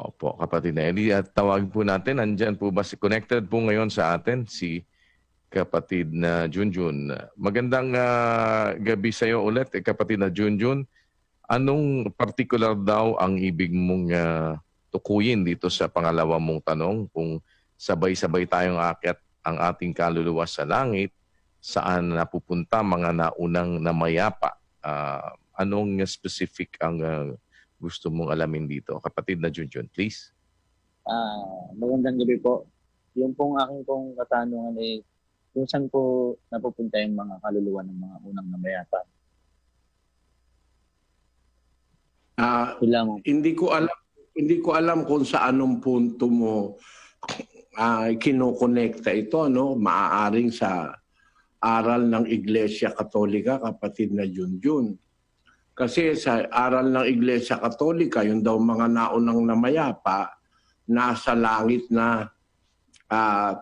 Opo, kapatid na Eli, at tawagin po natin, nandyan po ba, connected po ngayon sa atin si kapatid na Junjun. Magandang gabi sa iyo ulit, kapatid na Junjun. Anong particular daw ang ibig mong tukuyin dito sa pangalawa mong tanong? Kung sabay-sabay tayong aakyat ang ating kaluluwa sa langit, saan napupunta mga naunang namayapa? Anong specific ang gusto mong alamin dito? Kapatid na Junjun, please. Magandang gabi po. Yung pong aking pong katanungan ay kung saan po napupunta yung mga kaluluwa ng mga unang namayapa? Hindi ko alam kung sa anong punto mo kinokonekta ito, no? Maaaring sa aral ng Iglesia Katolika, kapatid na Junjun. Kasi sa aral ng Iglesia Katolika, yung daw mga naunang namayapa, nasa langit na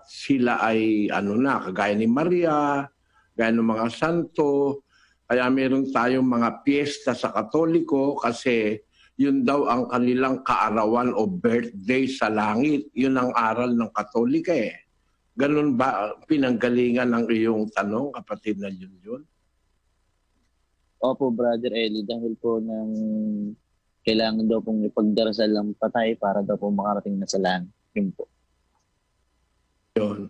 sila ay kagaya ni Maria, gaya ng mga santo. Kaya meron tayong mga piyesta sa Katoliko kasi yun daw ang kanilang kaarawan o birthday sa langit. Yun ang aral ng Katolika eh. Ganun ba pinanggalingan ng iyong tanong, kapatid na Junjun? Opo, Brother Eli, dahil po ng kailangan daw pong ipagdarasal ang patay para daw po makarating na sa langit. Yun po. Yun.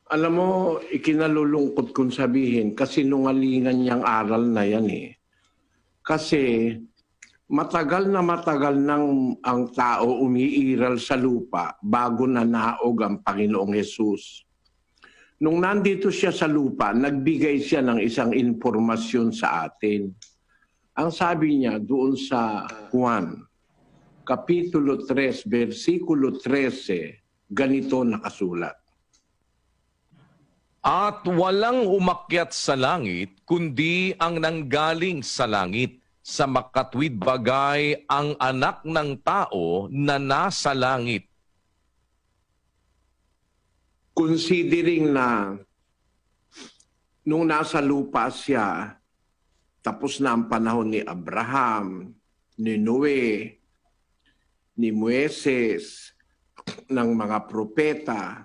Alam mo, ikinalulungkot kong sabihin kasi nungalingan niyang aral na yan eh. Kasi matagal nang ang tao umiiral sa lupa bago nanaog ang Panginoong Hesus. Nung nandito siya sa lupa, nagbigay siya ng isang impormasyon sa atin. Ang sabi niya doon sa Juan, Kapitulo 3, versikulo 13, ganito nakasulat. At walang umakyat sa langit, kundi ang nanggaling sa langit, sa makatwid bagay ang anak ng tao na nasa langit. Considering na nung nasa lupa siya, tapos na ang panahon ni Abraham, ni Noe, ni Moises, ng mga propeta,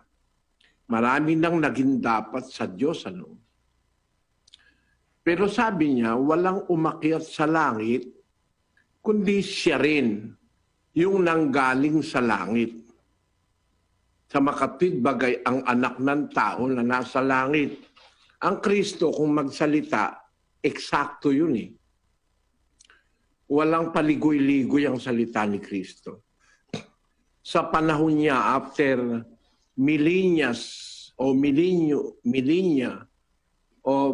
marami nang naging dapat sa Diyos. Pero sabi niya, walang umakyat sa langit, kundi siya rin yung nanggaling sa langit. Sa makatwid bagay ang anak ng tao na nasa langit. Ang Kristo, kung magsalita, eksakto yun eh. Walang paligoy-ligoy ang salita ni Kristo. Sa panahon niya, after millennia of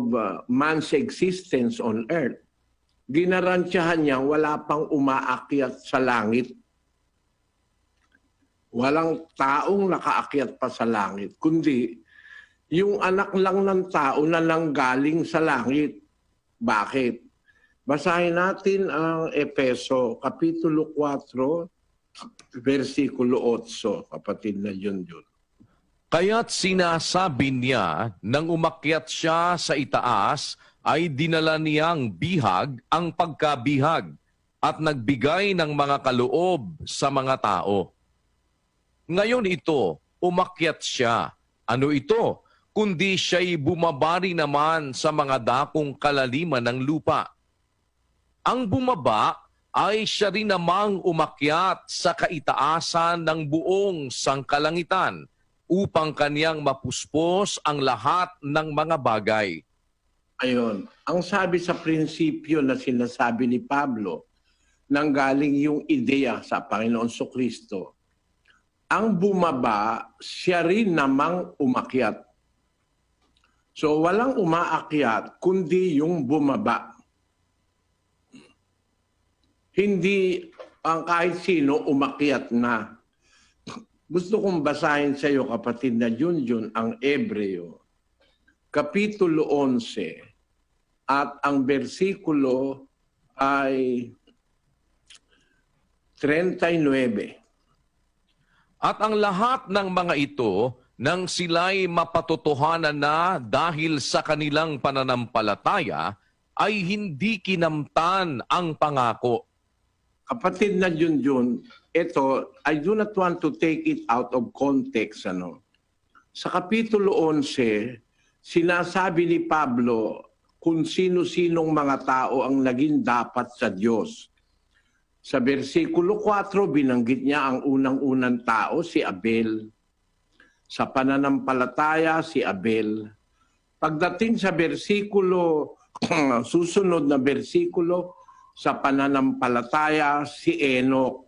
man's existence on earth, ginarantyahan niya wala pang umaakyat sa langit. Walang taong nakaakyat pa sa langit, kundi yung anak lang ng tao na nanggaling sa langit. Bakit? Basahin natin ang Efeso, Kapitulo 4, versikulo 8, kapatid na Junjun. Kaya't sinasabi niya, nang umakyat siya sa itaas, ay dinala niyang bihag ang pagkabihag at nagbigay ng mga kaloob sa mga tao. Ngayon ito, umakyat siya. Ano ito? Kundi siya'y bumabari naman sa mga dakong kalaliman ng lupa. Ang bumaba ay siya rin namang umakyat sa kaitaasan ng buong sangkalangitan upang kaniyang mapuspos ang lahat ng mga bagay. Ayun. Ang sabi sa prinsipyo na sinasabi ni Pablo, nanggaling yung ideya sa Panginoon Kristo, ang bumaba, siya rin namang umakyat. So walang umaakyat, kundi yung bumaba. Hindi ang kahit sino umakyat na. Gusto kong basahin sa iyo, kapatid na Junjun, ang Hebreo, Kapitulo 11, at ang versikulo ay 39. At ang lahat ng mga ito, nang sila'y mapatotohanan na dahil sa kanilang pananampalataya, ay hindi kinamtan ang pangako. Kapatid na Junjun, ito, I do not want to take it out of context. Sa Kapitulo 11, sinasabi ni Pablo kung sino-sinong mga tao ang naging dapat sa Diyos. Sa versikulo 4, binanggit niya ang unang-unang tao, si Abel. Sa pananampalataya, si Abel. Pagdating sa susunod na versikulo, sa pananampalataya, si Enoch.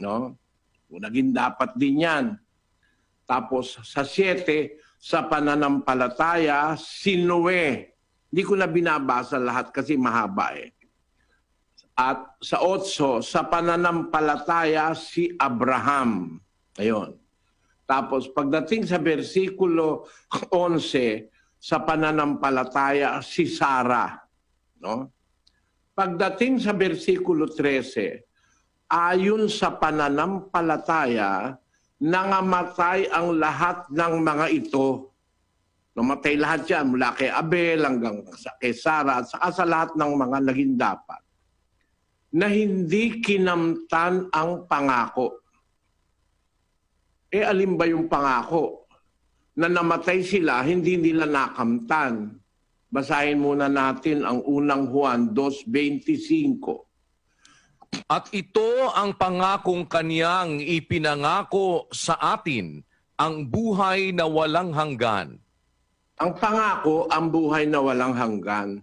No? Naging dapat din yan. Tapos sa 7, sa pananampalataya, si Noe. Hindi ko na binabasa lahat kasi mahaba eh. At sa 8, sa pananampalataya, si Abraham. Ayun. Tapos pagdating sa versikulo 11, sa pananampalataya, si Sarah. No? Pagdating sa versikulo 13, ayon sa pananampalataya, nangamatay ang lahat ng mga ito. Namatay lahat yan, mula kay Abel hanggang kay Sarah at saka sa lahat ng mga naging dapat, na hindi kinamtan ang pangako. Alin ba yung pangako? Na namatay sila, hindi nila nakamtan. Basahin muna natin ang unang Juan 2:25. At ito ang pangakong kaniyang ipinangako sa atin, ang buhay na walang hanggan. Ang pangako, ang buhay na walang hanggan.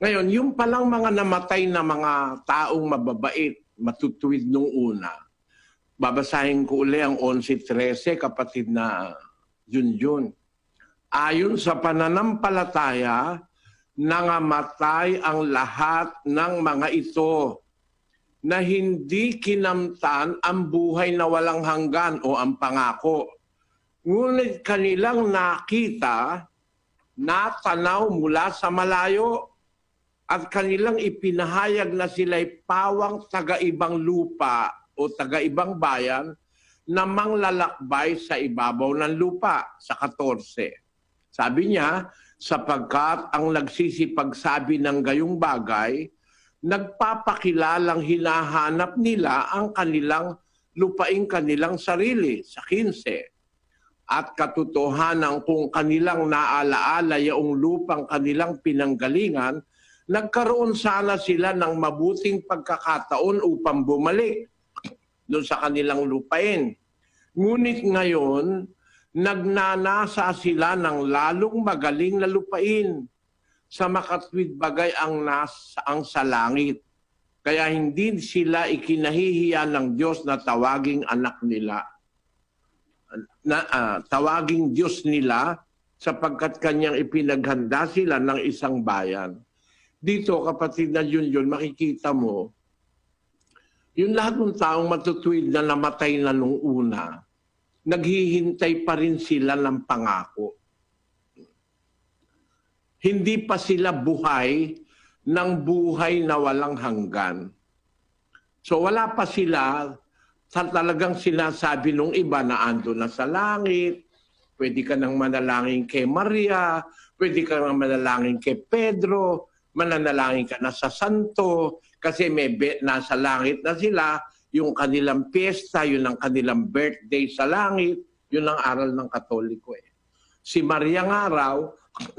Ngayon, yung palang mga namatay na mga taong mababait, matutuwid nung una, babasahin ko uli ang 11:13, kapatid na Junjun. Ayon sa pananampalataya, nangamatay ang lahat ng mga ito, na hindi kinamtan ang buhay na walang hanggan o ang pangako. Ngunit kanilang nakita, natanaw mula sa malayo, at kanilang ipinahayag na sila'y pawang taga-ibang lupa o taga-ibang bayan na manglalakbay sa ibabaw ng lupa, sa 14. Sabi niya, sapagkat ang nagsisipagsabi ng gayong bagay, nagpapakilalang hinahanap nila ang kanilang lupaing kanilang sarili, sa 15. At katotohanan kung kanilang naalaala yung lupang kanilang pinanggalingan, nagkaroon sana sila ng mabuting pagkakataon upang bumalik doon sa kanilang lupain. Ngunit ngayon, nagnanasa sila ng lalong magaling na lupain, sa makatwid bagay ang sa langit. Kaya hindi sila ikinahihiya ng Diyos na tawaging anak nila. Tawaging Diyos nila sapagkat kanyang ipinaghanda sila ng isang bayan. Dito, kapatid na Junjun, makikita mo, yung lahat ng taong matutuwid na namatay na nung una, naghihintay pa rin sila ng pangako. Hindi pa sila buhay ng buhay na walang hanggan. So wala pa sila sa talagang sinasabi nung iba na ando na sa langit, pwede ka nang manalangin kay Maria, pwede ka nang manalangin kay Pedro, mananalangin ka na sa santo, kasi nasa langit na sila, yung kanilang piyesta, yun ang kanilang birthday sa langit, yun ang aral ng Katoliko eh. Si Maria nga raw,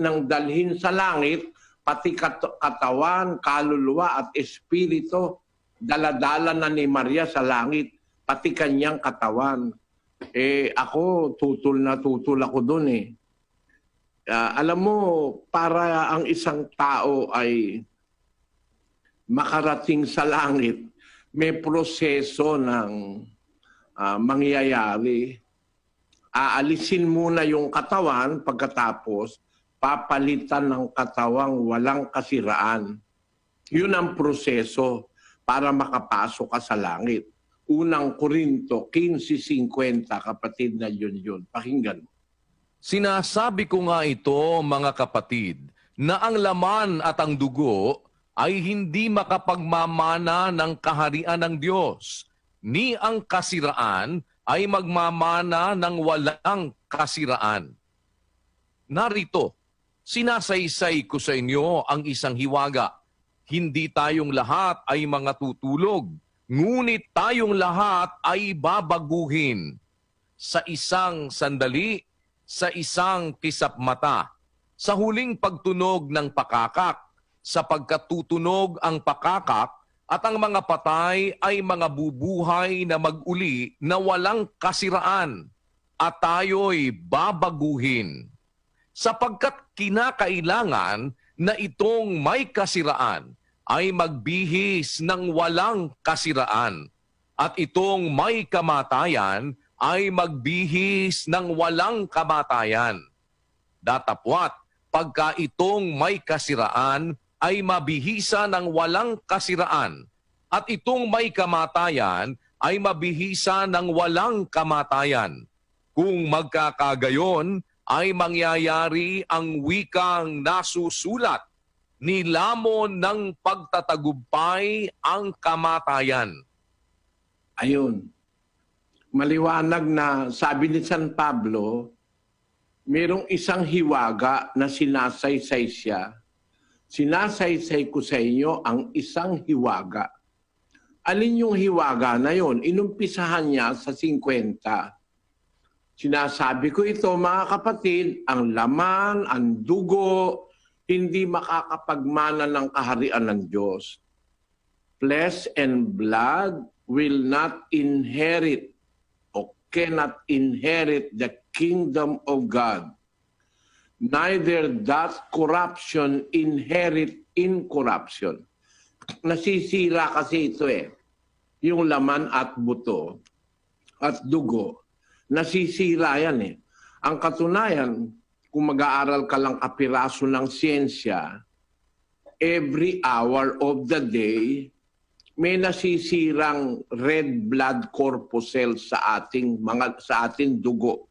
nang dalhin sa langit, pati katawan, kaluluwa at espiritu, daladala na ni Maria sa langit, pati kanyang katawan. Ako, tutol ako dun eh. Alam mo, para ang isang tao ay makarating sa langit, may proseso ng mangyayari. Aalisin muna yung katawan, pagkatapos papalitan ng katawang walang kasiraan. Yun ang proseso para makapasok ka sa langit. Unang Korinto 15:50, kapatid na yun. Pakinggan mo. Sinasabi ko nga ito, mga kapatid, na ang laman at ang dugo ay hindi makapagmamana ng kaharian ng Diyos, ni ang kasiraan ay magmamana ng walang kasiraan. Narito, sinasaysay ko sa inyo ang isang hiwaga. Hindi tayong lahat ay mga tutulog, Ngunit tayong lahat ay babaguhin sa isang sandali, sa isang kisap mata, sa huling pagtunog ng pakakak, sapagkat tutunog ang pakakak at ang mga patay ay mga bubuhay na mag-uli na walang kasiraan at tayo'y babaguhin. Sapagkat kinakailangan na itong may kasiraan ay magbihis ng walang kasiraan at itong may kamatayan ay magbihis ng walang kamatayan. Datapwat, pagka itong may kasiraan ay mabihisa ng walang kasiraan at itong may kamatayan ay mabihisa ng walang kamatayan. Kung magkakagayon ay mangyayari ang wikang nasusulat, nilamon ng pagtatagumpay ang kamatayan. Ayun. Maliwanag na sabi ni San Pablo, merong isang hiwaga na sinasaysay siya. Sinasaysay ko sa inyo ang isang hiwaga. Alin yung hiwaga na yon? Inumpisahan niya sa 50. Sinasabi ko ito, mga kapatid, ang laman, ang dugo, hindi makakapagmana ng kaharian ng Diyos. Flesh and blood will not inherit or cannot inherit the kingdom of God. Neither does corruption inherit incorruption. Nasisira kasi ito yung laman at buto at dugo. Nasisira yan Ang katunayan, kung mag-aaral ka lang kapiraso ng siyensya, every hour of the day, may nasisirang red blood corpuscle sa ating dugo.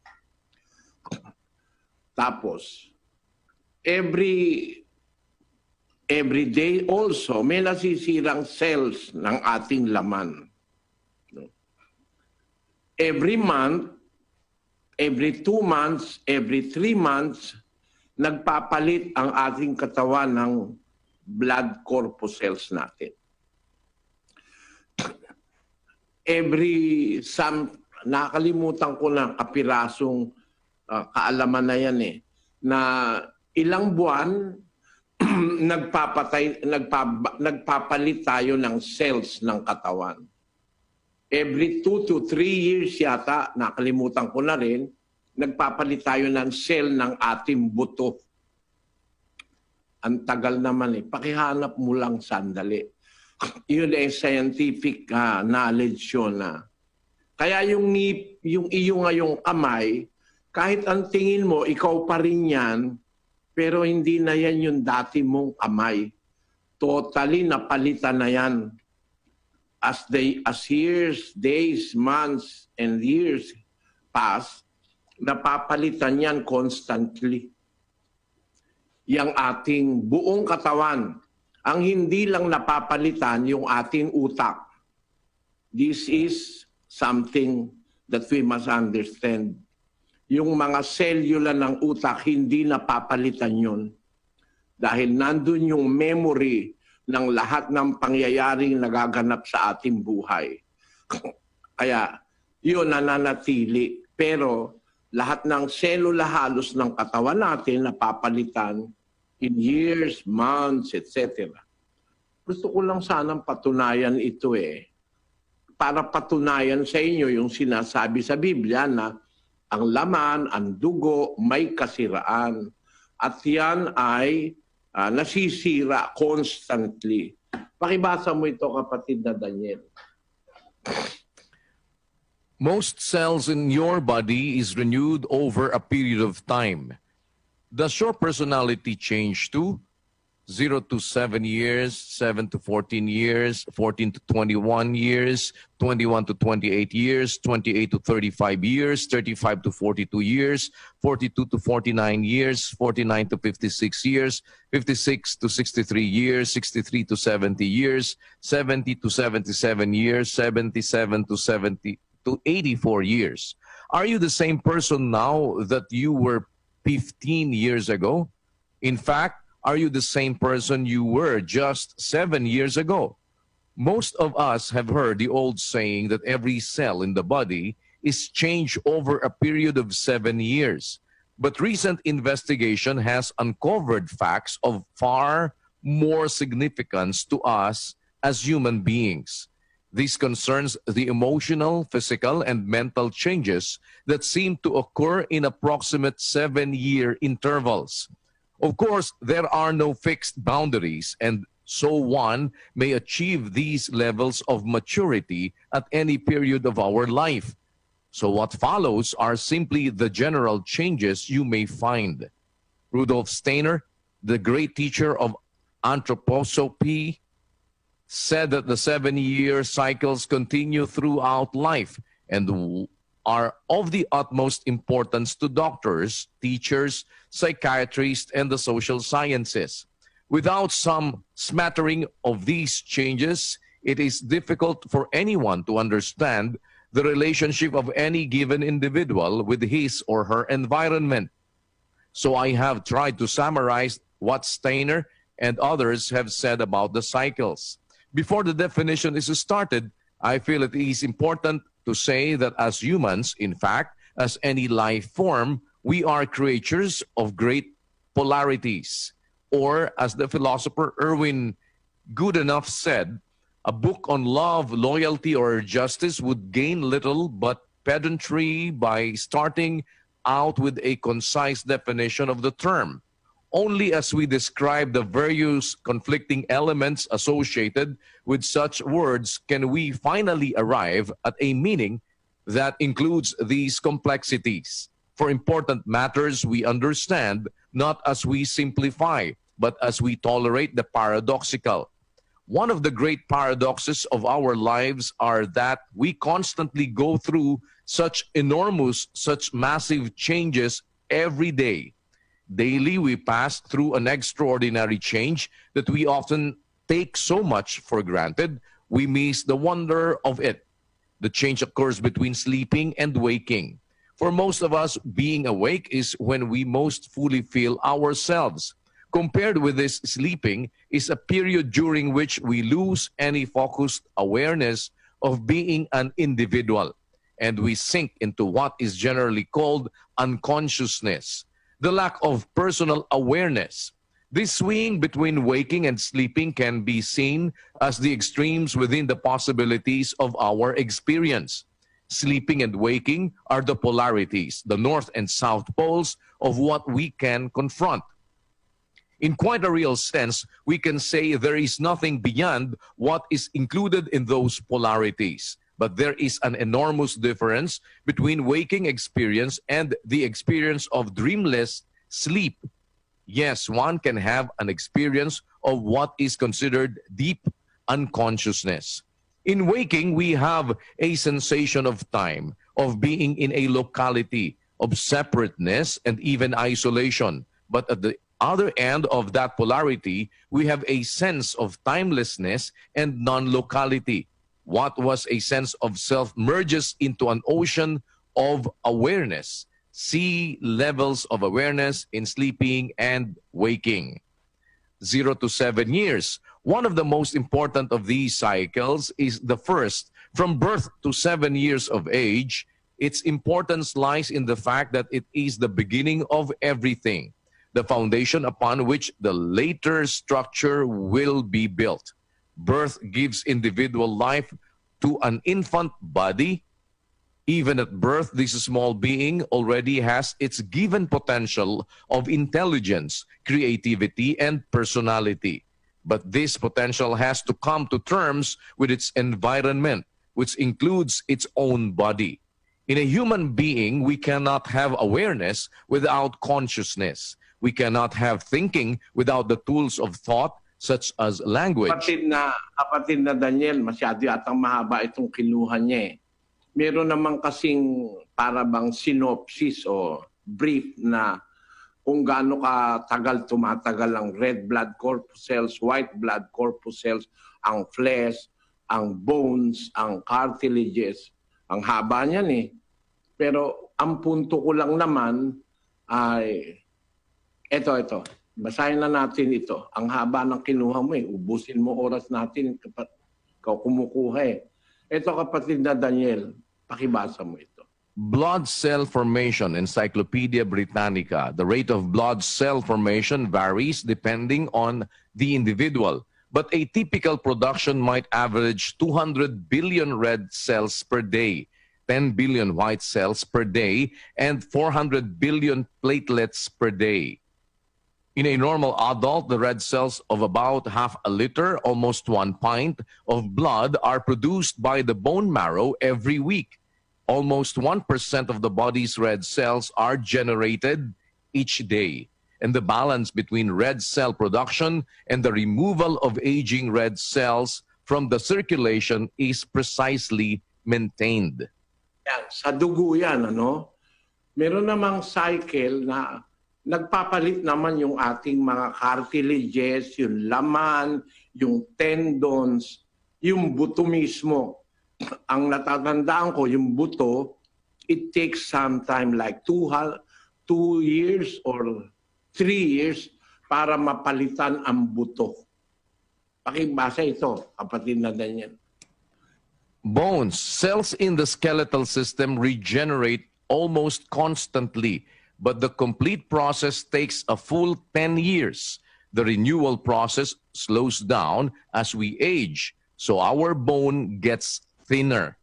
Tapos, every day also, may nasisirang cells ng ating laman. Every month, every 2 months, every 3 months, nagpapalit ang ating katawan ng blood corpuscles natin. Nakalimutan ko na kapirasong kaalaman na yan na ilang buwan nagpapalit tayo ng cells ng katawan. Every 2 to 3 years yata, nakalimutan ko na rin, nagpapalit tayo ng cell ng ating buto. Ang tagal naman Pakihanap mo lang sandali. Yun scientific knowledge yun Kaya yung iyo ngayong kamay, kahit ang tingin mo, ikaw pa rin yan, pero hindi na yan yung dati mong kamay. Totally napalitan na yan. As years, days, months, and years pass, napapalitan yan constantly. Yang ating buong katawan, ang hindi lang napapalitan yung ating utak. This is something that we must understand. Yung mga selula ng utak, hindi napapalitan yun. Dahil nandun yung memory ng lahat ng pangyayaring nagaganap sa ating buhay. Kaya, yun nananatili. Pero, lahat ng selula halos ng katawan natin napapalitan in years, months, etc. Gusto ko lang sanang patunayan ito para patunayan sa inyo yung sinasabi sa Biblia na ang laman, ang dugo, may kasiraan. At yan ay nasisira constantly. Pakibasa mo ito, kapatid na Daniel. Most cells in your body is renewed over a period of time. Does your personality change too? 0 to 7 years, 7 to 14 years, 14 to 21 years, 21 to 28 years, 28 to 35 years, 35 to 42 years, 42 to 49 years, 49 to 56 years, 56 to 63 years, 63 to 70 years, 70 to 77 years, 77 to 70 to 84 years. Are you the same person now that you were 15 years ago? In fact, are you the same person you were just 7 years ago? Most of us have heard the old saying that every cell in the body is changed over a period of 7 years. But recent investigation has uncovered facts of far more significance to us as human beings. This concerns the emotional, physical, and mental changes that seem to occur in approximate 7-year intervals. Of course, there are no fixed boundaries, and so one may achieve these levels of maturity at any period of our life. So what follows are simply the general changes you may find. Rudolf Steiner, the great teacher of anthroposophy, said that the 7-year cycles continue throughout life and are of the utmost importance to doctors, teachers, psychiatrists, and the social sciences. Without some smattering of these changes, it is difficult for anyone to understand the relationship of any given individual with his or her environment. So I have tried to summarize what Steiner and others have said about the cycles. Before the definition is started, I feel it is important to say that as humans, in fact, as any life form, we are creatures of great polarities. Or, as the philosopher Erwin Goodenough said, a book on love, loyalty, or justice would gain little but pedantry by starting out with a concise definition of the term. Only as we describe the various conflicting elements associated with such words can we finally arrive at a meaning that includes these complexities. For important matters, we understand not as we simplify, but as we tolerate the paradoxical. One of the great paradoxes of our lives are that we constantly go through such enormous, such massive changes every day. Daily, we pass through an extraordinary change that we often take so much for granted, we miss the wonder of it. The change occurs between sleeping and waking. For most of us, being awake is when we most fully feel ourselves. Compared with this, sleeping is a period during which we lose any focused awareness of being an individual, and we sink into what is generally called unconsciousness, the lack of personal awareness. This swing between waking and sleeping can be seen as the extremes within the possibilities of our experience. Sleeping and waking are the polarities, the north and south poles of what we can confront. In quite a real sense, we can say there is nothing beyond what is included in those polarities. But there is an enormous difference between waking experience and the experience of dreamless sleep. Yes, one can have an experience of what is considered deep unconsciousness. In waking, we have a sensation of time, of being in a locality, of separateness, and even isolation. But at the other end of that polarity, we have a sense of timelessness and non-locality. What was a sense of self merges into an ocean of awareness, sea levels of awareness in sleeping and waking. 0 to 7 years. One of the most important of these cycles is the first. From birth to 7 years of age, its importance lies in the fact that it is the beginning of everything, the foundation upon which the later structure will be built. Birth gives individual life to an infant body. Even at birth, this small being already has its given potential of intelligence, creativity, and personality. But this potential has to come to terms with its environment, which includes its own body. In a human being, we cannot have awareness without consciousness. We cannot have thinking without the tools of thought, such as language. Kapatid na Daniel, masyado yatang mahaba itong kinuha niya eh. Meron naman kasing para bang synopsis o brief na kung gaano katagal tumatagal ang red blood corpuscles, white blood corpuscles, ang flesh, ang bones, ang cartilages. Ang haba niyan eh. Pero ang punto ko lang naman ay ito. Basahin na natin ito. Ang haba ng kinuha mo eh. Ubusin mo oras natin. Ikaw kumukuha eh. Ito kapatid na Daniel, pakibasa mo ito. Blood cell formation, Encyclopedia Britannica. The rate of blood cell formation varies depending on the individual, but a typical production might average 200 billion red cells per day, 10 billion white cells per day, and 400 billion platelets per day. In a normal adult, the red cells of about half a liter, almost 1 pint, of blood are produced by the bone marrow every week. Almost 1% of the body's red cells are generated each day. And the balance between red cell production and the removal of aging red cells from the circulation is precisely maintained. Yan, sa dugo yan, ano? Meron namang cycle na nagpapalit naman yung ating mga cartilages, yung laman, yung tendons, yung buto mismo. Ang natatandaan ko, yung buto, it takes some time like 2 years or 3 years para mapalitan ang buto. Pakibasa ito, kapatid na Daniel. Bones, cells in the skeletal system regenerate almost constantly, but the complete process takes a full 10 years. The renewal process slows down as we age, so our bone gets thinner.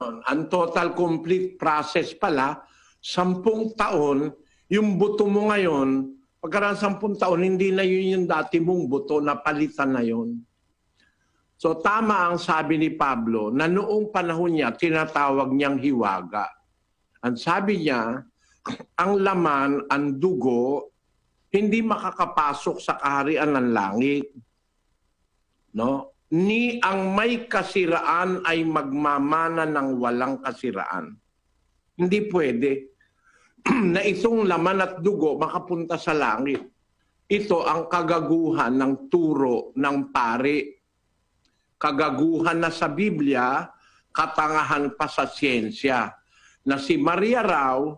Ang total complete process pala, 10 taon, yung buto mo ngayon, pagkaraan 10 taon, hindi na yun yung dati mong buto, napalitan na yun. So tama ang sabi ni Pablo na noong panahon niya, tinatawag niyang hiwaga. Ang sabi niya, ang laman, ang dugo, hindi makakapasok sa kaharian ng langit. No? Ni ang may kasiraan ay magmamana ng walang kasiraan. Hindi pwede na itong laman at dugo makapunta sa langit. Ito ang kagaguhan ng turo ng pari. Kagaguhan na sa Biblia, katangahan pa sa siyensya. Na si Maria raw,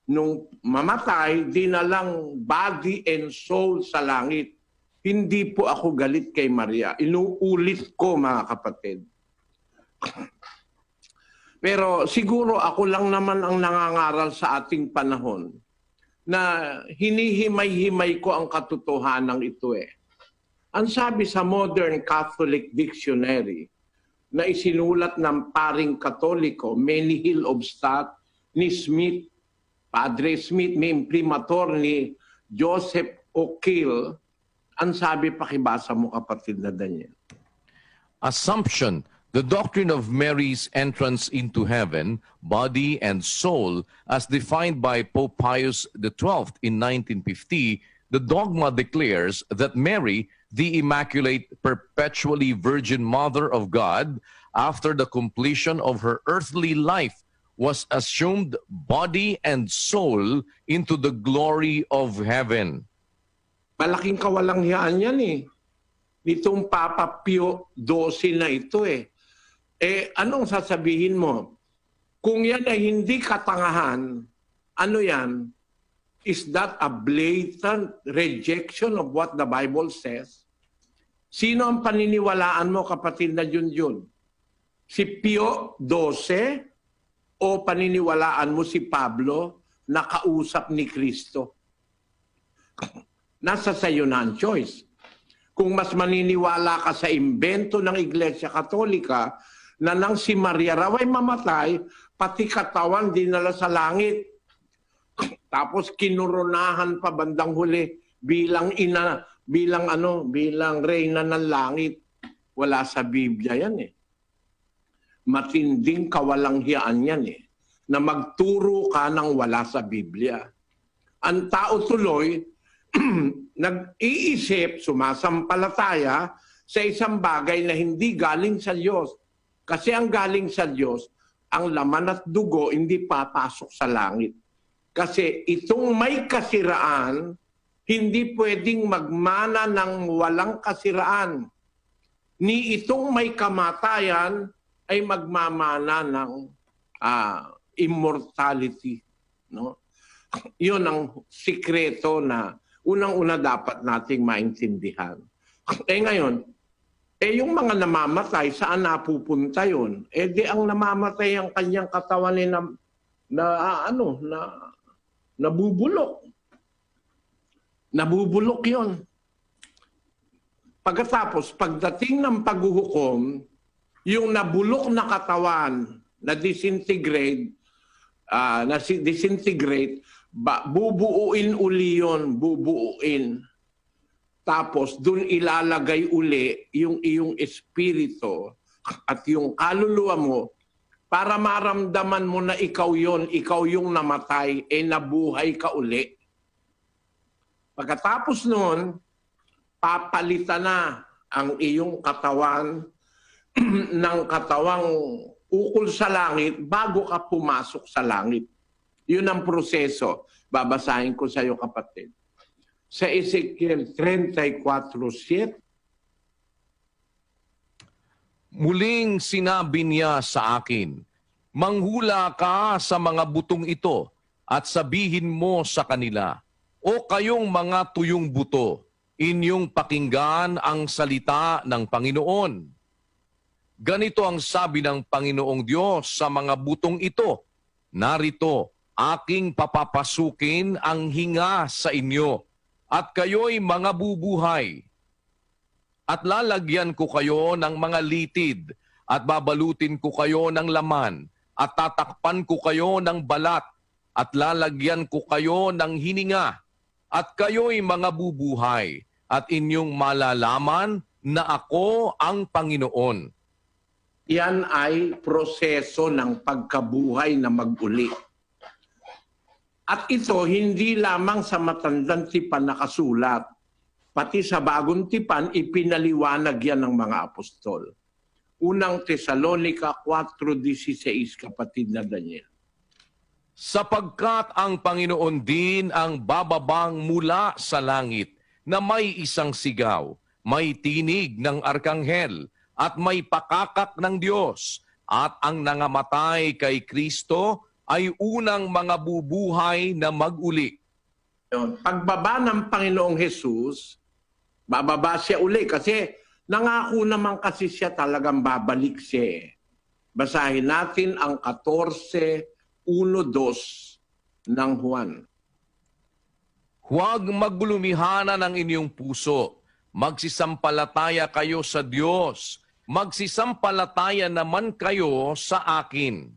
nung mamatay, dinalang body and soul sa langit. Hindi po ako galit kay Maria. Inuulit ko, mga kapatid. Pero siguro ako lang naman ang nangangaral sa ating panahon na hinihimay-himay ko ang katotohanan ito eh. Ang sabi sa Modern Catholic Dictionary na isinulat ng paring Katoliko, Menihil Obstat, ni Smith, Padre Smith, may imprimatur ni Joseph O'Keel, ang sabi, pakibasa mo kapatid na Daniel. Assumption, the doctrine of Mary's entrance into heaven, body and soul, as defined by Pope Pius XII in 1950, the dogma declares that Mary, the Immaculate Perpetually Virgin Mother of God, after the completion of her earthly life, was assumed body and soul into the glory of heaven. Malaking kawalanghiyaan yan eh. Nitong Papa Pio XII na ito eh. Anong sasabihin mo? Kung yan ay hindi katangahan, ano yan? Is that a blatant rejection of what the Bible says? Sino ang paniniwalaan mo, kapatid na Junjun? Si Pio XII o paniniwalaan mo si Pablo na kausap ni Kristo? Nasa sayo na ang choice. Kung mas maniniwala ka sa imbento ng Iglesia Katolika na nang si Maria raw ay mamatay, pati katawan dinala sa langit. Tapos kinurunahan pa bandang huli bilang ina, bilang reyna ng langit. Wala sa Biblia yan eh. Matinding kawalanghiyaan yan eh. Na magturo ka ng wala sa Biblia. Ang tao tuloy, nag-iisip, sumasampalataya sa isang bagay na hindi galing sa Diyos. Kasi ang galing sa Diyos, ang laman at dugo hindi papasok sa langit. Kasi itong may kasiraan, hindi pwedeng magmana ng walang kasiraan. Ni itong may kamatayan ay magmamana ng immortality. No? Yun ang sikreto na unang-una dapat nating maintindihan. Ngayon, yung mga namamatay, saan napupunta yun? Di ang namamatay ang kanyang katawan na nabubulok. Nabubulok yon. Pagkatapos, pagdating ng paghuhukom, yung nabulok na katawan na disintegrate, bubuuin uli yun, bubuuin. Tapos, dun ilalagay uli yung iyong espiritu at yung kaluluwa mo para maramdaman mo na ikaw yung namatay, nabuhay ka uli. Pagkatapos nun, papalitan na ang iyong katawan ng katawang ukol sa langit bago ka pumasok sa langit. Yun ang proseso. Babasahin ko sa iyo, kapatid. Sa Ezekiel 34:7. Muling sinabi niya sa akin, manghula ka sa mga butong ito at sabihin mo sa kanila, o kayong mga tuyong buto, inyong pakinggan ang salita ng Panginoon. Ganito ang sabi ng Panginoong Diyos sa mga butong ito, narito, aking papapasukin ang hinga sa inyo, at kayo'y mga bubuhay. At lalagyan ko kayo ng mga litid, at babalutin ko kayo ng laman, at tatakpan ko kayo ng balat, at lalagyan ko kayo ng hininga, at kayo'y mga bubuhay, at inyong malalaman na ako ang Panginoon. Yan ay proseso ng pagkabuhay na mag-uli. At ito hindi lamang sa matandang tipan nakasulat, pati sa bagong tipan ipinaliwanag yan ng mga apostol. Unang Tesalonica 4:16, kapatid na Daniel. Sapagkat ang Panginoon din ang bababang mula sa langit na may isang sigaw, may tinig ng arkanghel, at may pakakak ng Diyos, at ang nangamatay kay Kristo ay unang mga bubuhay na mag-uli. Pagbaba ng Panginoong Jesus, bababa siya uli kasi nangako naman kasi siya talagang babalik siya. Basahin natin ang 14:1-2 ng Juan. Huwag maglumihana ng inyong puso. Magsisampalataya kayo sa Diyos. Magsisampalataya naman kayo sa akin.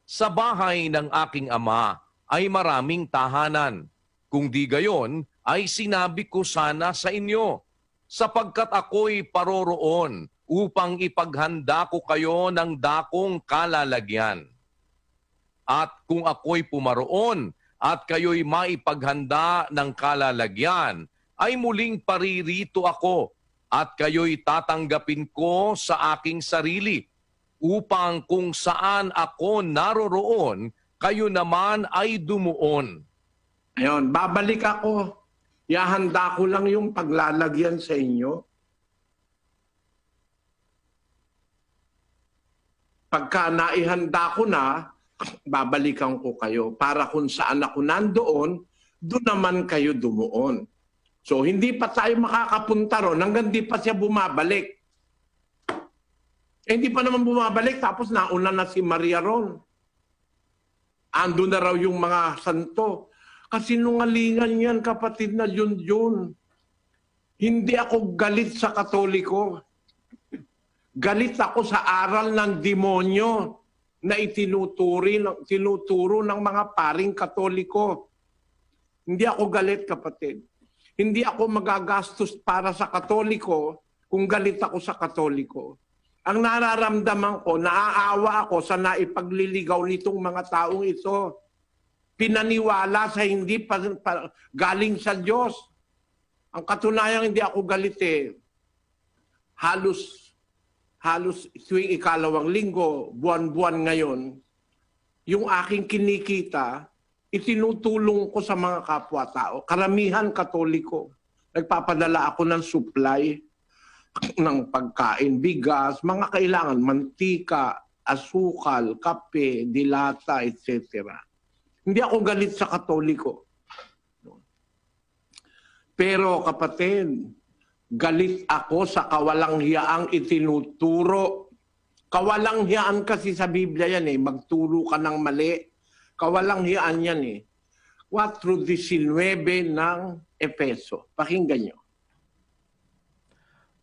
Sa bahay ng aking ama ay maraming tahanan. Kung di gayon, ay sinabi ko sana sa inyo, sapagkat ako'y paroroon upang ipaghanda ko kayo ng dakong kalalagyan. At kung ako'y pumaroon at kayo'y maipaghanda ng kalalagyan, ay muling paririto ako at kayo'y tatanggapin ko sa aking sarili, upang kung saan ako naroroon, kayo naman ay dumuon. Ayun, babalik ako. Ihahanda ko lang yung paglalagyan sa inyo. Pagka naihanda ko na, babalikan ko kayo para kung saan ako nandoon, doon naman kayo dumuon. So hindi pa tayo makakapunta ron hanggang di pa siya bumabalik. Hindi pa naman bumabalik tapos nauna na si Maria ron. Ando na raw yung mga santo. Kasi nungalingan yan, kapatid na Junjun. Hindi ako galit sa Katoliko. Galit ako sa aral ng demonyo na itinuturo ng mga paring Katoliko. Hindi ako galit, kapatid. Hindi ako magagastos para sa Katoliko kung galit ako sa Katoliko. Ang nararamdaman ko, naaawa ako sa naipagliligaw nitong mga taong ito. Pinaniwala sa hindi galing sa Diyos. Ang katunayan, hindi ako galit eh. Halos tuwing ikalawang linggo, buwan-buwan ngayon, yung aking kinikita, itinutulong ko sa mga kapwa-tao. Karamihan Katoliko. Nagpapadala ako ng supply ng pagkain, bigas, mga kailangan, mantika, asukal, kape, dilata, etc. Hindi ako galit sa Katoliko. Pero kapatid, galit ako sa kawalanghyaang itinuturo. Kawalanghiyaan kasi sa Biblia yan eh, magturo ka ng mali. Kawalanghiyaan yan eh. 4:19 ng Efeso. Pakinggan nyo.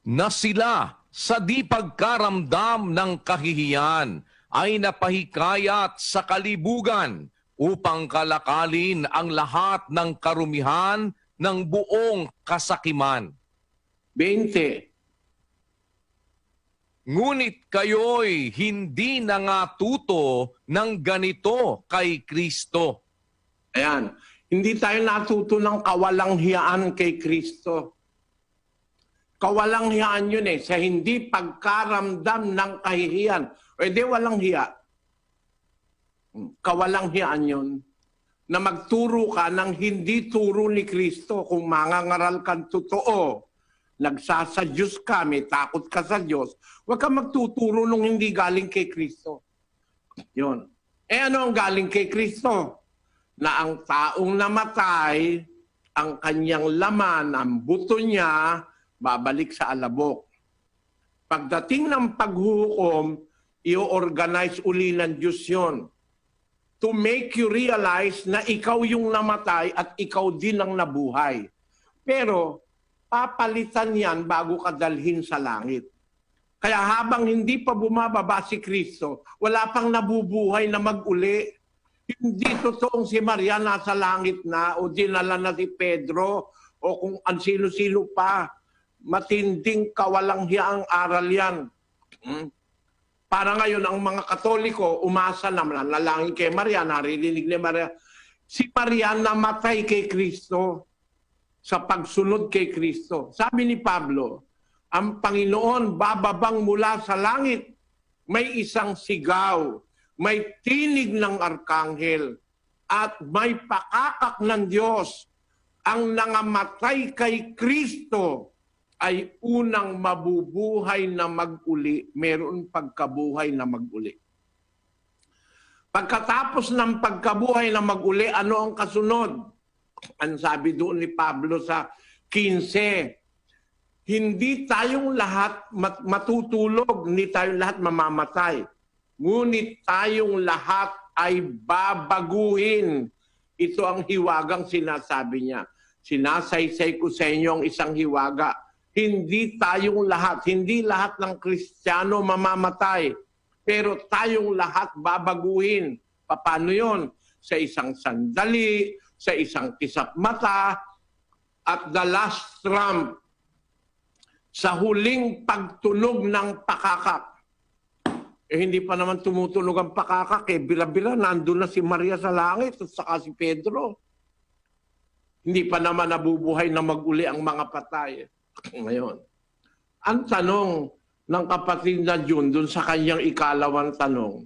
Na sila sa di pagkaramdam ng kahihiyan ay napahikayat sa kalibugan upang kalakalin ang lahat ng karumihan ng buong kasakiman. 20. Ngunit kayo'y hindi nangatuto ng ganito kay Kristo. Ayan. Hindi tayo natuto ng kawalanghiyaan kay Kristo. Kawalanghiyaan yun eh, sa hindi pagkaramdam ng kahihiyan. O di walang hiya. Kawalanghiyaan yun. Na magturo ka ng hindi turo ni Kristo. Kung mangangaral kang totoo, nagsasadyos ka, may takot ka sa Diyos, huwag kang magtuturo nung hindi galing kay Kristo. Yun. Eh ano ang galing kay Kristo? Na ang taong namatay, ang kanyang laman, ang buto niya, babalik sa alabok. Pagdating ng paghuhukom, i-organize uli ng Diyos yun. To make you realize na ikaw yung namatay at ikaw din ang nabuhay. Pero, papalitan yan bago ka dalhin sa langit. Kaya habang hindi pa bumababa si Kristo, wala pang nabubuhay na mag-uli. Hindi totoong si Maria nasa langit na o dinala na si Pedro o kung sino-sino pa. Matinding kawalanghyaang aral yan. Para ngayon, ang mga Katoliko, umasa naman, nalangin kay Maria, naririnig ni Maria. Si Maria namatay kay Kristo sa pagsunod kay Kristo. Sabi ni Pablo, ang Panginoon bababang mula sa langit. May isang sigaw, may tinig ng arkanghel, at may pakakak ng Diyos. Ang nangamatay kay Kristo ay unang mabubuhay na mag-uli. Meron pagkabuhay na mag-uli. Pagkatapos ng pagkabuhay na mag-uli, ano ang kasunod? Ang sabi doon ni Pablo sa 15, hindi tayong lahat matutulog, hindi tayong lahat mamamatay. Ngunit tayong lahat ay babaguhin. Ito ang hiwagang sinasabi niya. Sinasaysay ko sa inyo ang isang hiwaga. Hindi tayong lahat, hindi lahat ng Kristiyano mamamatay. Pero tayong lahat babaguhin. Paano yon? Sa isang sandali, sa isang kisap mata, at the last trump, sa huling pagtunog ng pakakak. Eh hindi pa naman tumutunog ang pakakak, eh bila-bila nandun na si Maria sa langit at saka si Pedro. Hindi pa naman nabubuhay na mag-uli ang mga patay. Ngayon, ang tanong ng kapatid na June dun sa kanyang ikalawang tanong,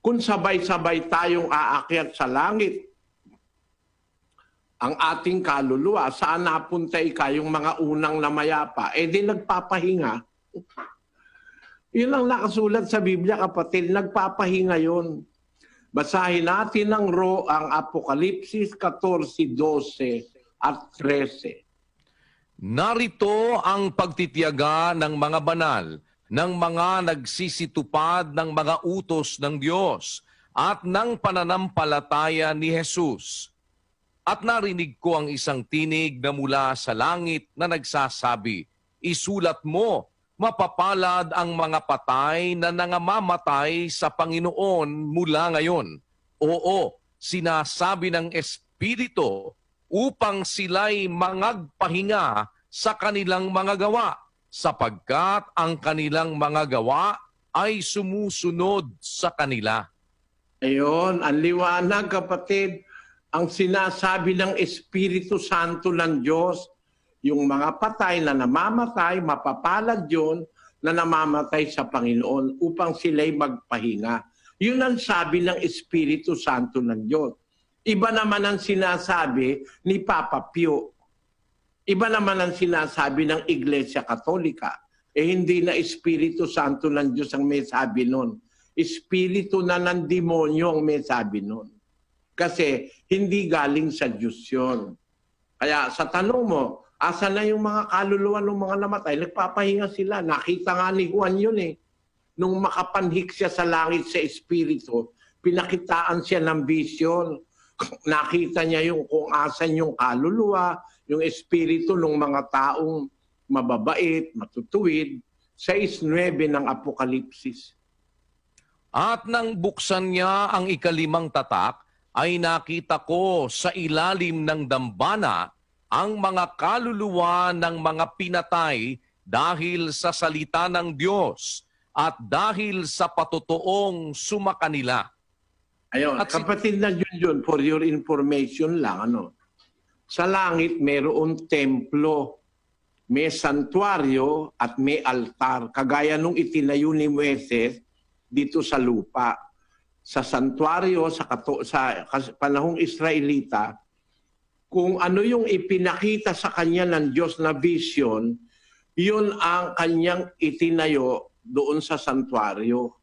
kung sabay-sabay tayong aakyat sa langit, ang ating kaluluwa, saan napunta yung mga unang namayapa? Eh di nagpapahinga. Yun ang nakasulat sa Biblia, kapatid, nagpapahinga yun. Basahin natin ang Apokalipsis 14:12 at 13. Narito ang pagtitiyaga ng mga banal, ng mga nagsisitupad ng mga utos ng Diyos at ng pananampalataya ni Jesus. At narinig ko ang isang tinig na mula sa langit na nagsasabi, isulat mo, mapapalad ang mga patay na nangamamatay sa Panginoon mula ngayon. Oo, sinasabi ng Espiritu, upang sila'y mangagpahinga sa kanilang mga gawa, sapagkat ang kanilang mga gawa ay sumusunod sa kanila. Ayun, ang liwanag, kapatid, ang sinasabi ng Espiritu Santo ng Diyos, yung mga patay na namamatay, mapapalad yun na namamatay sa Panginoon upang sila'y magpahinga. Yun ang sabi ng Espiritu Santo ng Diyos. Iba naman ang sinasabi ni Papa Pio. Iba naman ang sinasabi ng Iglesia Katolika. Eh hindi na Espiritu Santo ng Diyos ang may sabi nun. Espiritu na ng demonyo ang may sabi nun. Kasi hindi galing sa Diyos yun. Kaya sa tanong mo, Asa na yung mga kaluluwa ng mga namatay? Nagpapahinga sila. Nakita nga ni Juan yun eh. Nung makapanhik siya sa langit sa espiritu, pinakitaan siya ng vision. Nakita niya yung kung asan yung kaluluwa, yung espiritu ng mga taong mababait, matutuwid, 6:9 ng Apokalipsis. At nang buksan niya ang ikalimang tatak, ay nakita ko sa ilalim ng dambana ang mga kaluluwa ng mga pinatay dahil sa salita ng Diyos at dahil sa patotoong sumakanila. Ayun, At kapatid na Junjun, for your information lang, sa langit mayroong templo, may santuario at may altar. Kagaya nung itinayo ni Moises dito sa lupa. Sa santuario, sa panahong Israelita, kung ano yung ipinakita sa kanya ng Diyos na vision, yun ang kanyang itinayo doon sa santuario.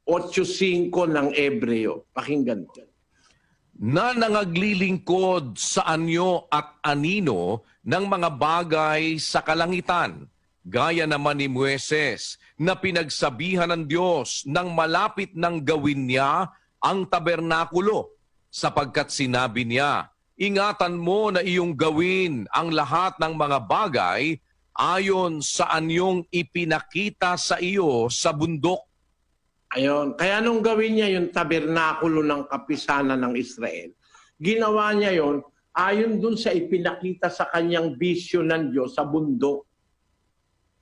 8:5 ng Ebreo. Pakinggan mo. na nangaglilingkod sa anyo at anino ng mga bagay sa kalangitan, gaya naman ni Moises na pinagsabihan ng Diyos nang malapit nang gawin niya ang tabernakulo, sapagkat sinabi niya, ingatan mo na iyong gawin ang lahat ng mga bagay ayon sa anyong ipinakita sa iyo sa bundok. Ayon, kaya nung gawin niya yung tabernakulo ng kapisanan ng Israel, ginawa niya yon ayon dun sa ipinakita sa kanyang vision ng Diyos sa bundok.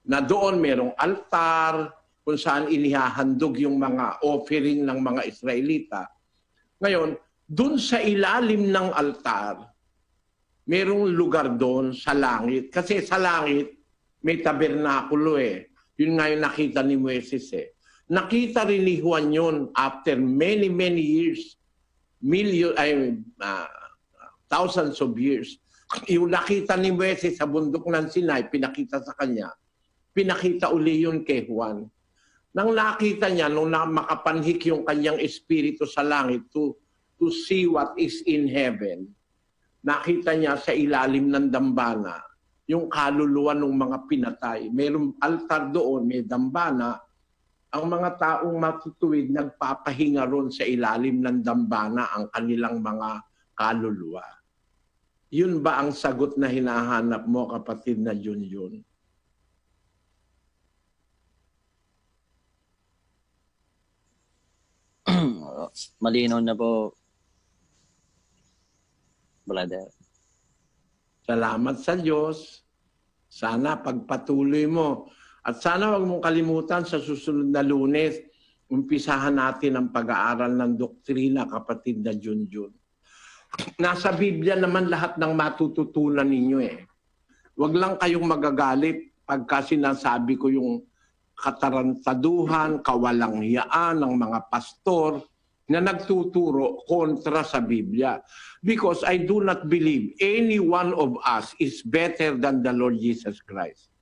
Na doon merong altar kung saan inihahandog yung mga offering ng mga Israelita. Ngayon, dun sa ilalim ng altar, merong lugar doon sa langit. Kasi sa langit, may tabernakulo eh. Yun nga yung nakita ni Moises eh. Nakita rin ni Juan yun after many years, thousands of years. Yung nakita ni Moises sa bundok ng Sinai, pinakita sa kanya, pinakita uli yun kay Juan. Nang nakita niya, nung makapanhik yung kanyang espiritu sa langit to see what is in heaven, nakita niya sa ilalim ng dambana yung kaluluwa ng mga pinatay. Mayroong altar doon, may dambana. Ang mga taong matutuwid nagpapahinga ron sa ilalim ng dambana ang kanilang mga kaluluwa. Yun ba ang sagot na hinahanap mo, kapatid na Junjun? Malinaw na po, brother. Salamat sa Diyos. Sana pagpatuloy mo. At sana wag mong kalimutan sa susunod na Lunes, umpisahan natin ang pag-aaral ng doktrina, kapatid na Junjun. Nasa Biblia naman lahat ng matututunan ninyo eh. Wag lang kayong magagalit pagka sinasabi ko yung katarantaduhan, kawalanghiyaan ng mga pastor na nagtuturo kontra sa Biblia. Because I do not believe any one of us is better than the Lord Jesus Christ.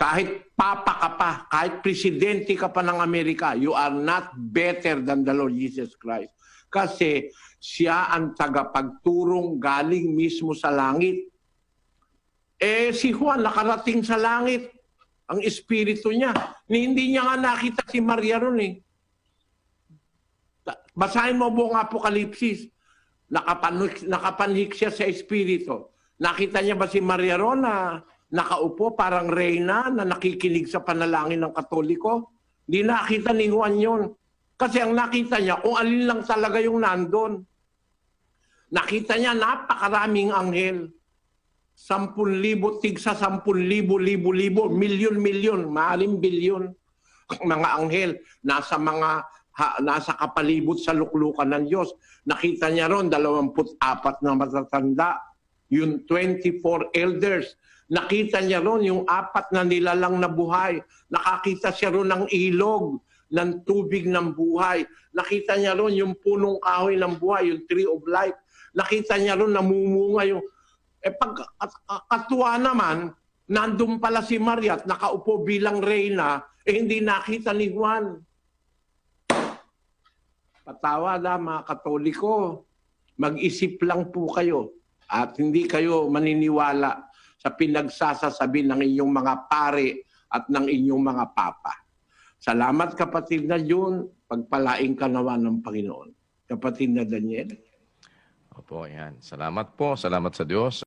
Kahit papa ka pa, kahit presidente ka pa ng Amerika, you are not better than the Lord Jesus Christ. Kasi siya ang tagapagturong galing mismo sa langit. Si Juan nakarating sa langit. Ang espiritu niya. Hindi niya nga nakita si Maria ron eh. Basahin mo buong Apokalipsis. Nakapanhik siya sa espiritu. Nakita niya ba si Maria ron na nakaupo parang reyna na nakikinig sa panalangin ng Katoliko? Hindi nakita ni Juan yun. Kasi ang nakita niya, kung alin lang talaga yung nandun. Nakita niya napakaraming anghel. 10,000, tigsa 10,000, libo, milyon, maaring bilyon. Mga anghel, nasa kapalibot sa luklukan ng Diyos. Nakita niya ron, 24 na matatanda. Yung 24 elders. Nakita niya ron yung 4 na nilalang na buhay. Nakakita siya ron ng ilog, ng tubig ng buhay. Nakita niya ron yung punong kahoy ng buhay, yung tree of life. Nakita niya ron namumunga yung... pagkatuwa naman, nandun pala si Maria at nakaupo bilang reyna, hindi nakita ni Juan. Patawa na mga Katoliko, mag-isip lang po kayo at hindi kayo maniniwala sa pinagsasasabi ng inyong mga pare at ng inyong mga papa. Salamat kapatid na June, pagpalaing ka nawa ng Panginoon. Kapatid na Daniel. Opo, yan. Salamat po. Salamat sa Diyos.